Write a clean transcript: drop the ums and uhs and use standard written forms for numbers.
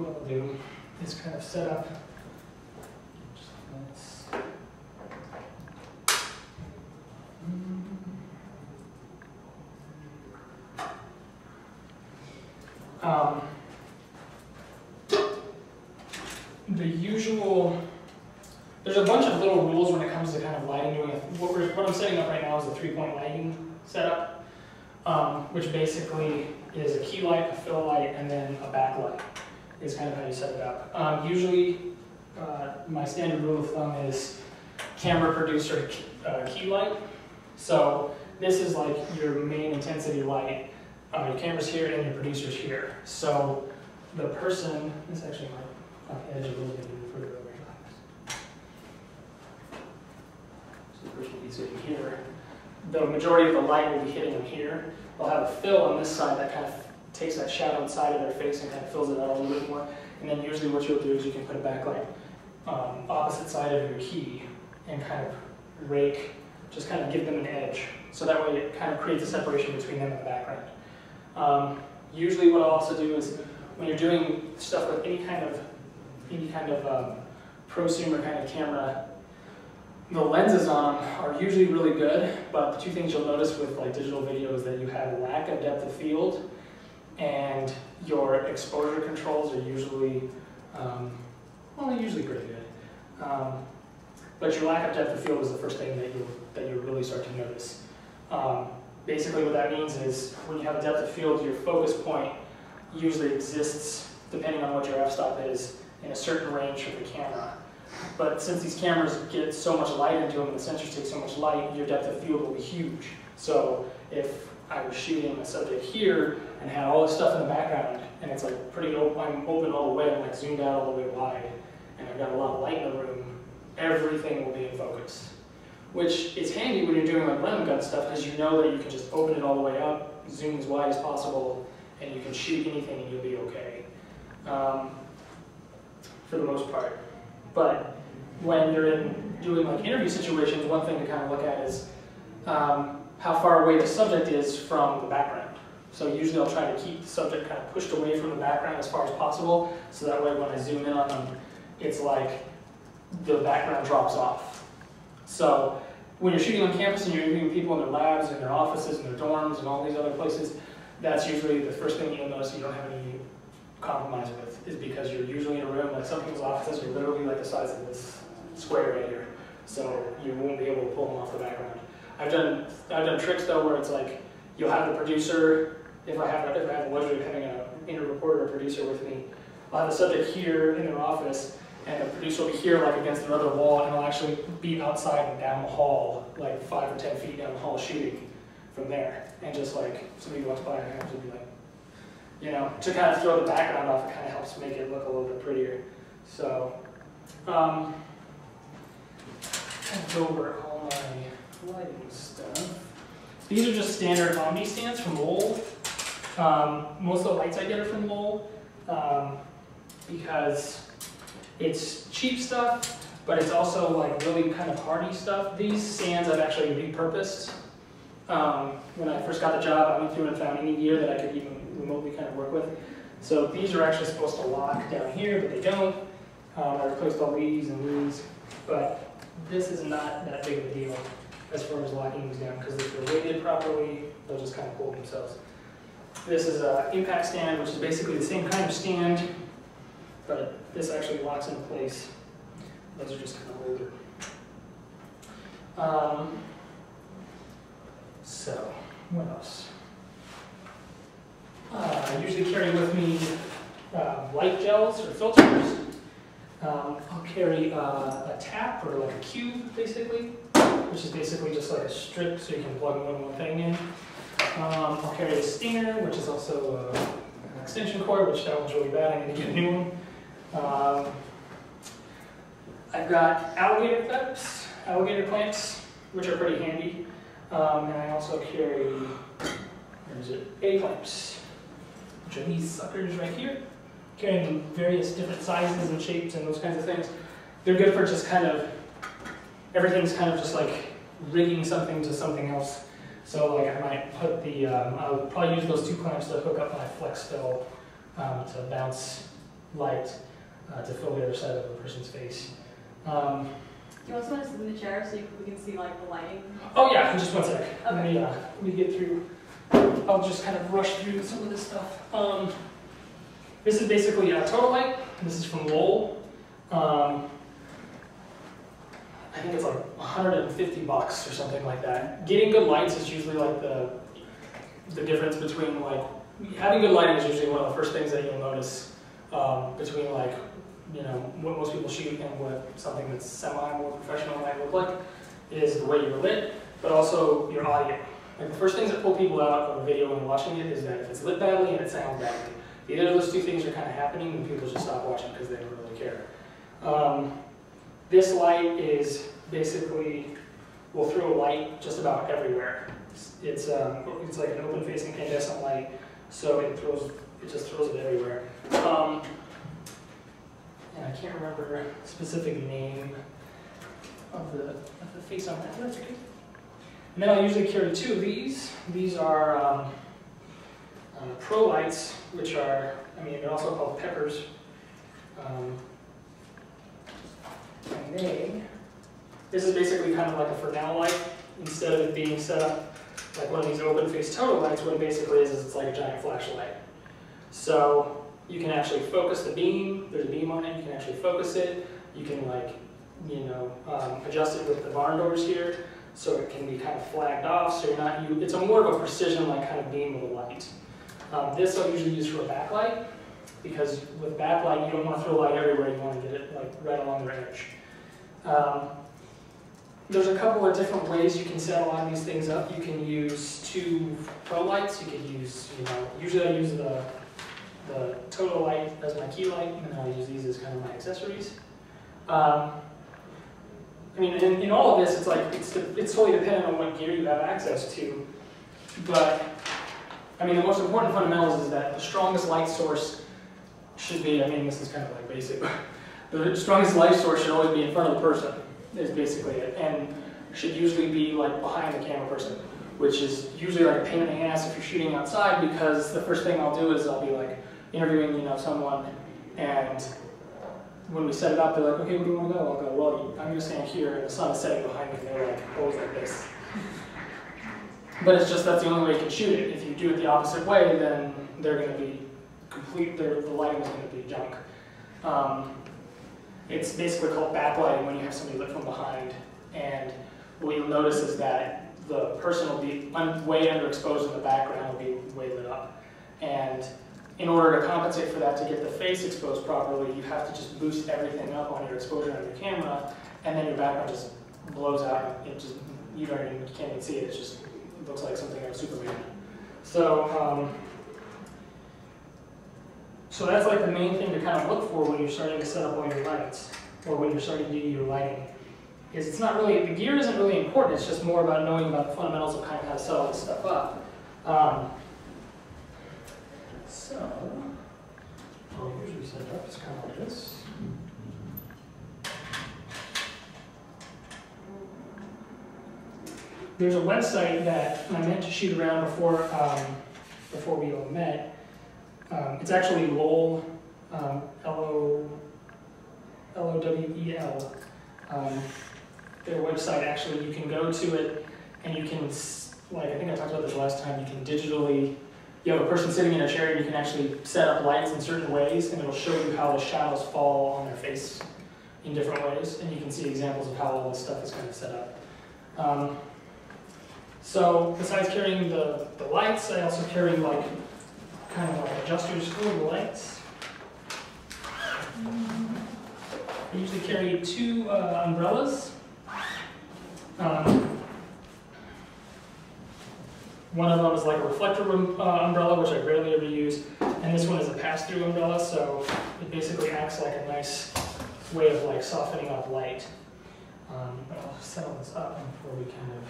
what I'll do is kind of set up. The usual, there's a bunch of little rules when it comes to kind of lighting. What I'm setting up right now is a 3-point lighting setup, which basically is a key light, a fill light, and then a backlight is kind of how you set it up. Usually, my standard rule of thumb is camera, producer, key light. So this is like your main intensity light. Your camera's here and your producer's here. So the person, this actually might edge a little bit further over here. So the person will be sitting here. The majority of the light will be hitting them here. They'll have a fill on this side that kind of takes that shadow inside of their face and kind of fills it out a little bit more. And then usually what you'll do is you can put a backlight opposite side of your key and kind of rake, just kind of give them an edge. So that way it kind of creates a separation between them and the background. Usually what I'll also do is when you're doing stuff with any kind of prosumer kind of camera, the lenses on them are usually really good, but the two things you'll notice with like digital video is that you have a lack of depth of field, and your exposure controls are usually, well, they're usually pretty good. But your lack of depth of field is the first thing that you really start to notice. Basically what that means is when you have a depth of field, your focus point usually exists, depending on what your f-stop is, in a certain range for the camera. But since these cameras get so much light into them and the sensors take so much light, your depth of field will be huge. So if I was shooting a subject here and had all this stuff in the background, and it's like pretty open, I'm open all the way, I'm like zoomed out all the way wide, and I've got a lot of light in the room, everything will be in focus. Which is handy when you're doing like random gun stuff, because you know that you can just open it all the way up, zoom as wide as possible, and you can shoot anything and you'll be okay. For the most part. But when you're doing like interview situations, one thing to kind of look at is how far away the subject is from the background. So usually I'll try to keep the subject kind of pushed away from the background as far as possible, so that way when I zoom in on them, it's like the background drops off. So when you're shooting on campus and you're interviewing people in their labs, in their offices, in their dorms, and all these other places, that's usually the first thing you'll notice you don't have any compromise with, is because you're usually in a room, like some people's offices are literally like the size of this square right here. So you won't be able to pull them off the background. I've done tricks though where it's like you'll have the producer, if I have the luxury of having an inter reporter or producer with me, I'll have the subject here in their office, and the producer will be here like against another wall, and I'll actually be outside and down the hall, like 5 or 10 feet down the hall shooting from there. And just like somebody walks by and I have to be like, you know, to kind of throw the background off, it kind of helps make it look a little bit prettier. So, I'll go over all my lighting stuff. These are just standard Omni stands from Lowell. Most of the lights I get are from Lowell because it's cheap stuff, but it's also like really kind of hardy stuff. These stands I've actually repurposed. When I first got the job, I went through and found any gear that I could even remotely kind of work with. So these are actually supposed to lock down here, but they don't. I replaced all these and these, but this is not that big of a deal as far as locking these down, because if they're weighted properly, they'll just kind of hold themselves. This is an impact stand, which is basically the same kind of stand, but this actually locks into place. Those are just kind of older. So, what else? I usually carry with me light gels or filters. I'll carry a tap or like a cube, basically, which is basically just like a strip so you can plug one thing in. I'll carry a stinger, which is also an extension cord, which that one's really bad. I need to get a new one. I've got alligator clamps, which are pretty handy. And I also carry, where is it, A-clamps, which are these suckers right here. Carrying various different sizes and shapes and those kinds of things. They're good for just kind of, everything's kind of just like rigging something to something else. So like I might put the, I'll probably use those two clamps to hook up my flex fill to bounce light to fill the other side of the person's face. Do you want someone to sit in the chair so we can see like the lighting? Oh yeah, just one sec. Okay. Let me get through. I'll just kind of rush through some of this stuff. This is basically a total light. This is from Lowell. I think it's like $150 or something like that. Getting good lights is usually like the difference between like, having good lighting is usually one of the first things that you'll notice between like, you know, what most people shoot and what something that's semi-more professional might look like is the way you're lit, but also your audio. Like the first things that pull people out of a video when watching it is that if it's lit badly and it sounds badly. If either of those two things are kind of happening, then people just stop watching because they don't really care. This light is basically, will throw light just about everywhere. It's like an open-facing incandescent light, so it just throws it everywhere. And I can't remember the specific name of the face on that. That's okay. And then I'll usually carry two of these. These are pro lights, which are, I mean, they're also called peppers. And this is basically kind of like a Fresnel light. Instead of it being set up like one of these open-face total lights, what it basically is it's like a giant flashlight. So you can actually focus the beam. There's a beam on it. You can actually focus it. You can like, you know, adjust it with the barn doors here, so it can be kind of flagged off. So you're not. It's a more of a precision like kind of beam with a light. This I'll usually use for a backlight, because with backlight you don't want to throw light everywhere. You want to get it like right along the edge. There's a couple of different ways you can set a lot of these things up. You can use two pro lights. You could use, you know, usually I use the total light as my key light, and then I'll use these as kind of my accessories. I mean, in all of this, it's like it's totally dependent on what gear you have access to. But I mean, the most important fundamentals is that the strongest light source should be. I mean, this is kind of like basic, but the strongest light source should always be in front of the person. Is basically it, and should usually be like behind the camera person, which is usually like a pain in the ass if you're shooting outside, because the first thing I'll do is I'll be like interviewing, you know, someone, and when we set it up, they're like, okay, where do you want to go? I'll go, well, I'm going to stand here, and the sun is setting behind me, and they're like, always like this. But it's just that's the only way you can shoot it. If you do it the opposite way, then they're going to be complete. The lighting is going to be junk. It's basically called backlighting when you have somebody lit from behind, and what you'll notice is that the person will be way underexposed in the background, will be way lit up. And in order to compensate for that, to get the face exposed properly, you have to just boost everything up on your exposure on your camera, and then your background just blows out. And it just, you can't even see it. It just looks like something out of Superman. So that's like the main thing to kind of look for when you're starting to set up all your lights, or when you're starting to do your lighting. Is it's not really, the gear isn't really important, it's just more about knowing about the fundamentals of kind of how to set all this stuff up. So, I'll usually set it up as kind of like this. There's a website that I meant to shoot around before we all met. It's actually Lowell, L-O-W-E-L. Their website, actually, you can go to it and you can, like I think I talked about this last time, you can digitally, you have a person sitting in a chair and you can actually set up lights in certain ways, and it'll show you how the shadows fall on their face in different ways, and you can see examples of how all this stuff is kind of set up. So besides carrying the lights, I also carry like kind of like adjusters for the lights. I usually carry two umbrellas. One of them is like a reflector umbrella, which I rarely ever use, and this one is a pass-through umbrella, so it basically acts like a nice way of like softening up light. But I'll settle this up before we kind of